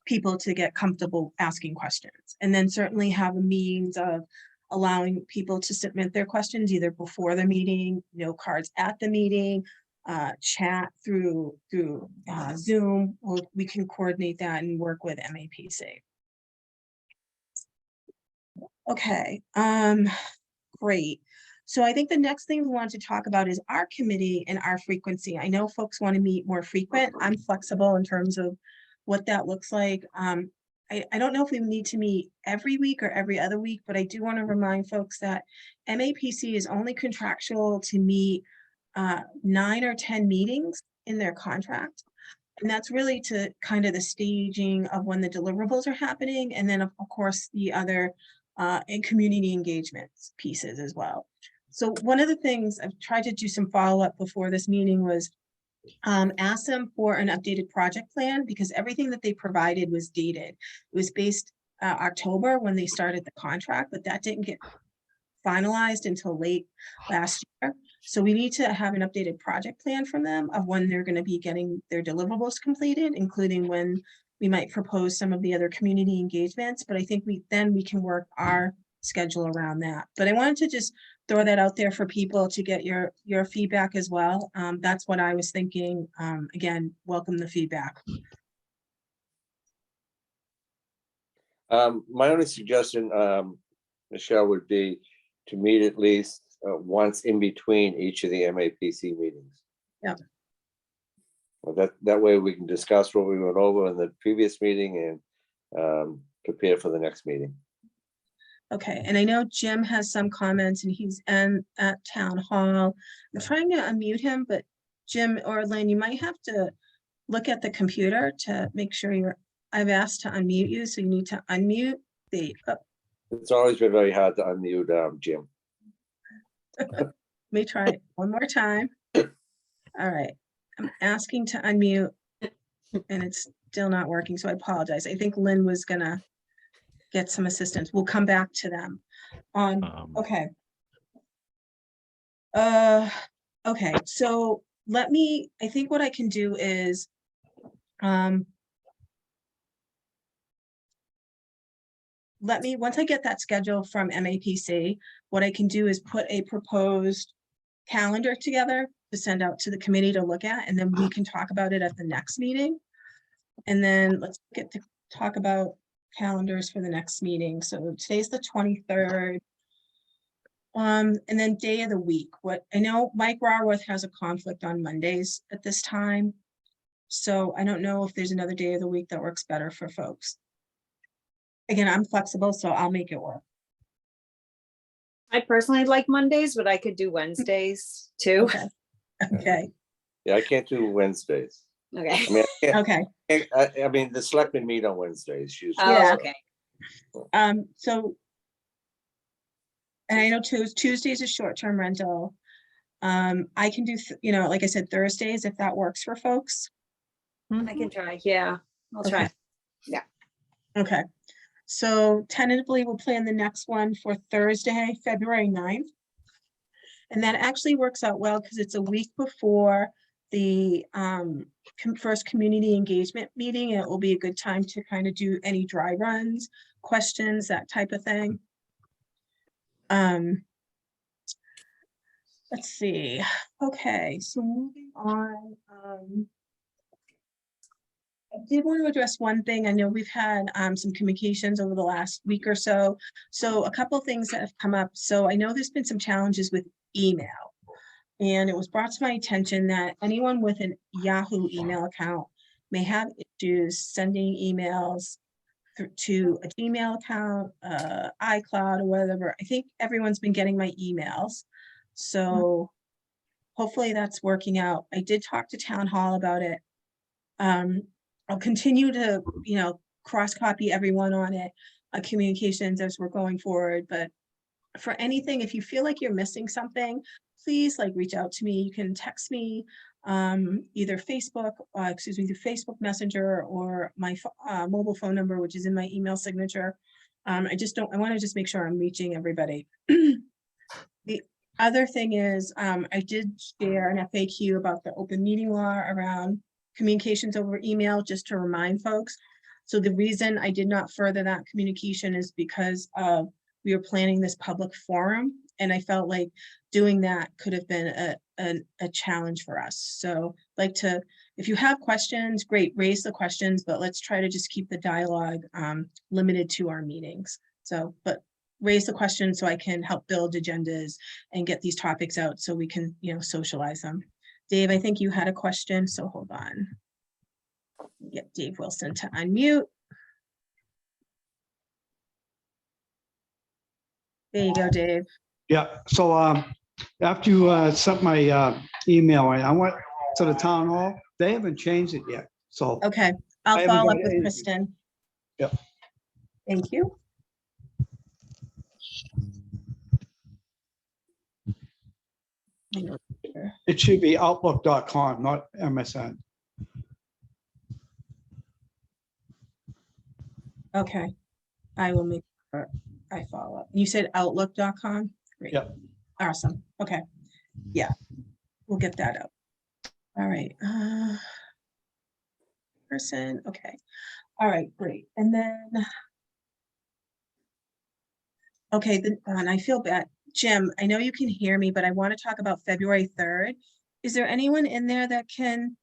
people to get comfortable asking questions. And then certainly have a means of allowing people to submit their questions either before the meeting, cards at the meeting, chat through Zoom. We can coordinate that and work with MAPC. Okay, great. So I think the next thing we want to talk about is our committee and our frequency. I know folks want to meet more frequent. I'm flexible in terms of what that looks like. I don't know if we need to meet every week or every other week, but I do want to remind folks that MAPC is only contractual to meet 9 or 10 meetings in their contract. And that's really to kind of the staging of when the deliverables are happening. And then of course the other and community engagements pieces as well. So one of the things I've tried to do some follow-up before this meeting was ask them for an updated project plan because everything that they provided was dated. It was based October when they started the contract, but that didn't get finalized until late last year. So we need to have an updated project plan from them of when they're going to be getting their deliverables completed, including when we might propose some of the other community engagements. But I think we can work our schedule around that. But I wanted to just throw that out there for people to get your feedback as well. That's what I was thinking. Again, welcome the feedback. My only suggestion, Michelle, would be to meet at least once in between each of the MAPC meetings. Yeah. Well, that way we can discuss what we went over in the previous meeting and prepare for the next meeting. Okay, and I know Jim has some comments and he's at town hall. I'm trying to unmute him, but Jim or Lynn, you might have to look at the computer to make sure I've asked to unmute you, so you need to unmute It's always been very hard to unmute Jim. Let me try it one more time. All right, I'm asking to unmute and it's still not working, so I apologize. I think Lynn was gonna get some assistance. We'll come back to them. Okay. Okay, so I think what I can do is once I get that schedule from MAPC, what I can do is put a proposed calendar together to send out to the committee to look at, and then we can talk about it at the next meeting. And then let's get to talk about calendars for the next meeting. So today's the 23rd. And then day of the week. What I know, Mike Raworth has a conflict on Mondays at this time. So I don't know if there's another day of the week that works better for folks. Again, I'm flexible, so I'll make it work. I personally like Mondays, but I could do Wednesdays too. Okay. Okay. Yeah, I can't do Wednesdays. Okay. I mean, Okay. I mean, the selectmen meet on Wednesdays usually. Oh, Yeah. okay. So, and I know Tuesday's a short-term rental. I can do, like I said, Thursdays if that works for folks. I can try. Yeah, I'll try. Okay. Okay. So tentatively, we'll plan the next one for Thursday, February 9th. And that actually works out well because it's a week before the first community engagement meeting. It will be a good time to kind of do any dry runs, questions, that type of thing. Let's see. Okay, so moving on. I did want to address one thing. I know we've had some communications over the last week or so. So a couple of things that have come up. So I know there's been some challenges with email. And it was brought to my attention that anyone with an Yahoo email account may have issues sending emails to a Gmail account, iCloud or whatever. I think everyone's been getting my emails. So hopefully that's working out. I did talk to Town Hall about it. I'll continue to, cross copy everyone on it, communications as we're going forward. But for anything, if you feel like you're missing something, please reach out to me. You can text me either Facebook, through Facebook Messenger or my mobile phone number, which is in my email signature. I want to just make sure I'm reaching everybody. The other thing is, I did share an FAQ about the open meeting law around communications over email, just to remind folks. So the reason I did not further that communication is because we were planning this public forum, and I felt like doing that could have been a challenge for us. So if you have questions, great, raise the questions, but let's try to just keep the dialogue limited to our meetings. So, but raise the questions so I can help build agendas and get these topics out so we can, socialize them. Dave, I think you had a question, so hold on. Get Dave Wilson to unmute. There you go, Dave. Yeah, so after you sent my email, I went to the town hall. They haven't changed it yet, so. Okay, I I'll haven't follow got up with anything. Kristen. Yep. Thank you. It should be outlook.com, not MSN. Okay, I will make sure I follow up. You said outlook.com? Great. Yep. Awesome. Okay. Yeah, we'll get that up. All right. Person. Okay. All right, great. And then, okay, and I feel bad. Jim, I know you can hear me, but I want to talk about February 3rd. Is there anyone in there that can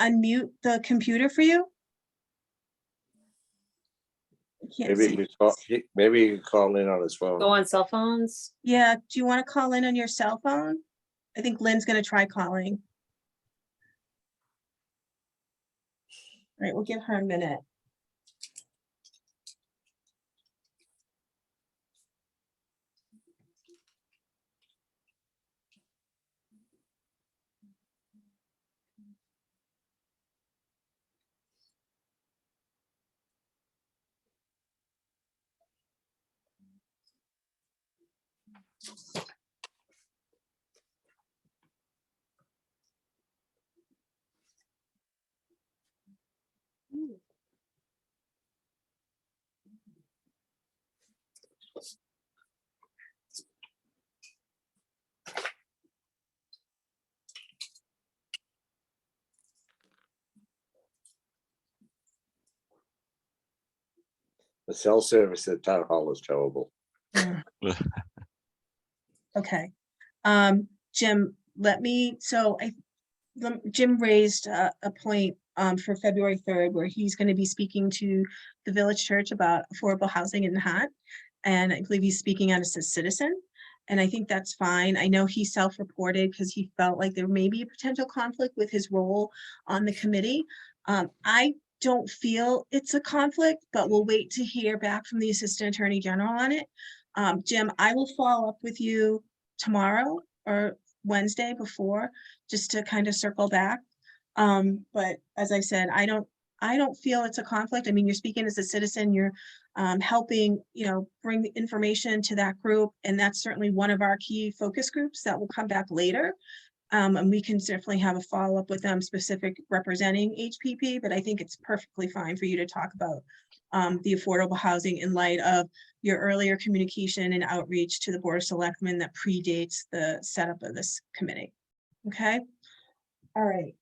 unmute the computer for you? I can't see. Maybe you can call in on his phone. Go on cell phones. Yeah, do you want to call in on your cell phone? I think Lynn's going to try calling. All right, we'll give her a minute. The cell service at town hall is terrible. Okay. Jim, Jim raised a point for February 3rd where he's going to be speaking to the village church about affordable housing in Nahant. And I believe he's speaking as a citizen. And I think that's fine. I know he self-reported because he felt like there may be a potential conflict with his role on the committee. I don't feel it's a conflict, but we'll wait to hear back from the Assistant Attorney General on it. Jim, I will follow up with you tomorrow or Wednesday before, just to kind of circle back. But as I said, I don't feel it's a conflict. I mean, you're speaking as a citizen, you're helping, bring the information to that group. And that's certainly one of our key focus groups that will come back later. And we can certainly have a follow-up with them specific representing HPP, but I think it's perfectly fine for you to talk about the affordable housing in light of your earlier communication and outreach to the Board of Selectmen that predates the setup of this committee. Okay. All right.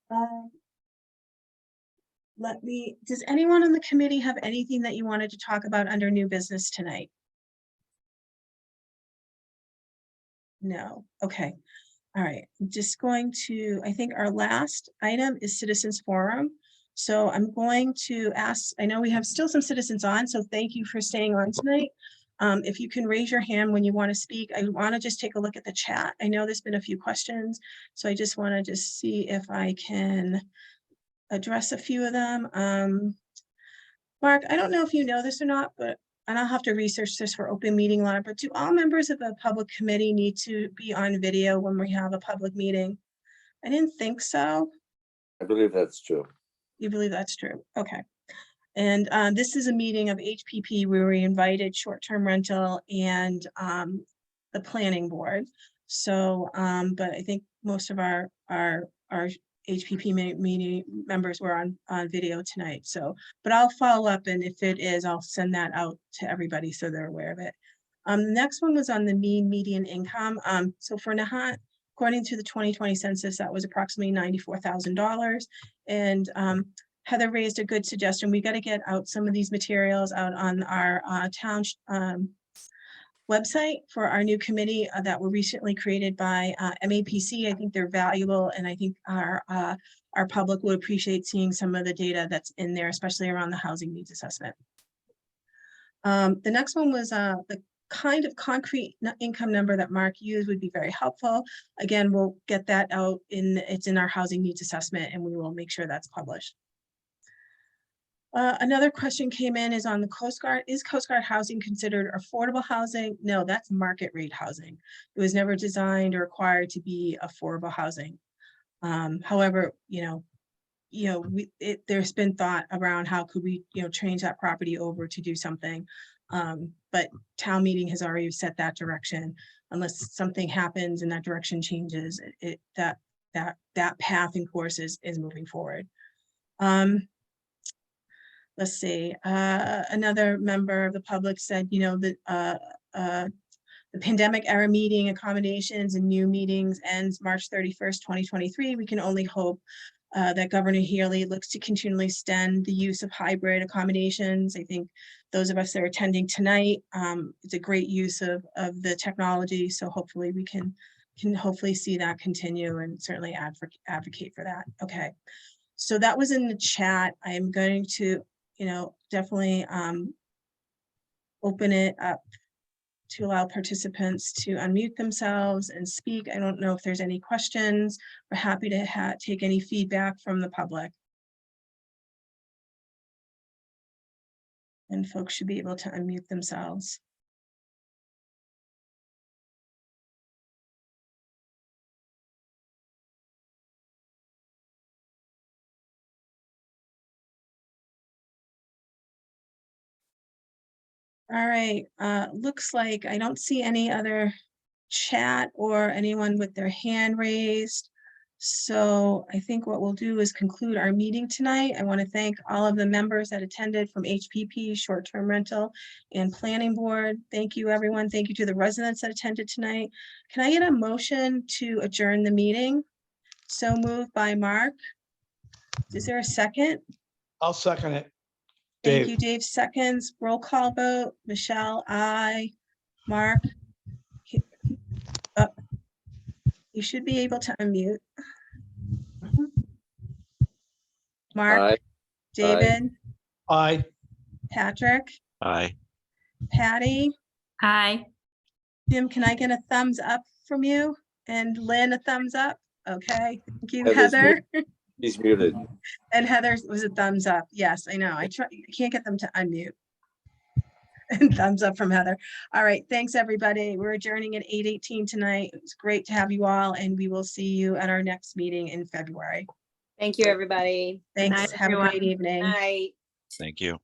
Does anyone on the committee have anything that you wanted to talk about under new business tonight? No. Okay. All right. I'm just going to, I think our last item is Citizens Forum. So I'm going to ask, I know we have still some citizens on, so thank you for staying on tonight. If you can raise your hand when you want to speak, I want to just take a look at the chat. I know there's been a few questions, so I just want to just see if I can address a few of them. Mark, I don't know if you know this or not, but, and I'll have to research this for open meeting law, but do all members of a public committee need to be on video when we have a public meeting? I didn't think so. I believe that's true. You believe that's true? Okay. And this is a meeting of HPP where we invited short-term rental and the planning board. So, but I think most of our HPP meeting members were on video tonight. So, but I'll follow up, and if it is, I'll send that out to everybody so they're aware of it. The next one was on the mean median income. So for Nahant, according to the 2020 census, that was approximately $94,000. And Heather raised a good suggestion. We got to get out some of these materials out on our town website for our new committee that were recently created by MAPC. I think they're valuable, and I think our public would appreciate seeing some of the data that's in there, especially around the housing needs assessment. The next one was the kind of concrete income number that Mark used would be very helpful. Again, we'll get that out it's in our housing needs assessment, and we will make sure that's published. Another question came in is on the Coast Guard. Is Coast Guard housing considered affordable housing? No, that's market rate housing. It was never designed or required to be affordable housing. However, there's been thought around how could we, change that property over to do something. But town meeting has already set that direction. Unless something happens and that direction changes, that path and course is moving forward. Let's see, another member of the public said, that the pandemic era meeting accommodations and new meetings ends March 31st, 2023. We can only hope that Governor Healy looks to continually extend the use of hybrid accommodations. I think those of us that are attending tonight, it's a great use of the technology. So hopefully we can hopefully see that continue, and certainly advocate for that. Okay, so that was in the chat. I am going to definitely open it up to allow participants to unmute themselves and speak. I don't know if there's any questions. We're happy to take any feedback from the public. And folks should be able to unmute themselves. All right, looks like I don't see any other chat or anyone with their hand raised. So I think what we'll do is conclude our meeting tonight. I want to thank all of the members that attended from HPP, Short-Term Rental, and Planning Board. Thank you, everyone. Thank you to the residents that attended tonight. Can I get a motion to adjourn the meeting? So moved by Mark. Is there a second? I'll second it. Thank Dave. you, Dave. Seconds. Roll call vote. Michelle, aye. Mark? You should be able to unmute. Mark? Aye. David? Aye. Patrick? Aye. Patty? Hi. Jim, can I get a thumbs up from you? And Lynn, a thumbs up? Okay, thank you, Heather's Heather. He's muted. And Heather was a thumbs up. Yes, I know. I can't get them to unmute. And thumbs up from Heather. All right, thanks, everybody. We're adjourning at 8:18 tonight. It's great to have you all, and we will see you at our next meeting in February. Thank you, everybody. Thanks. night, Have a everyone. great evening. Night. Thank you.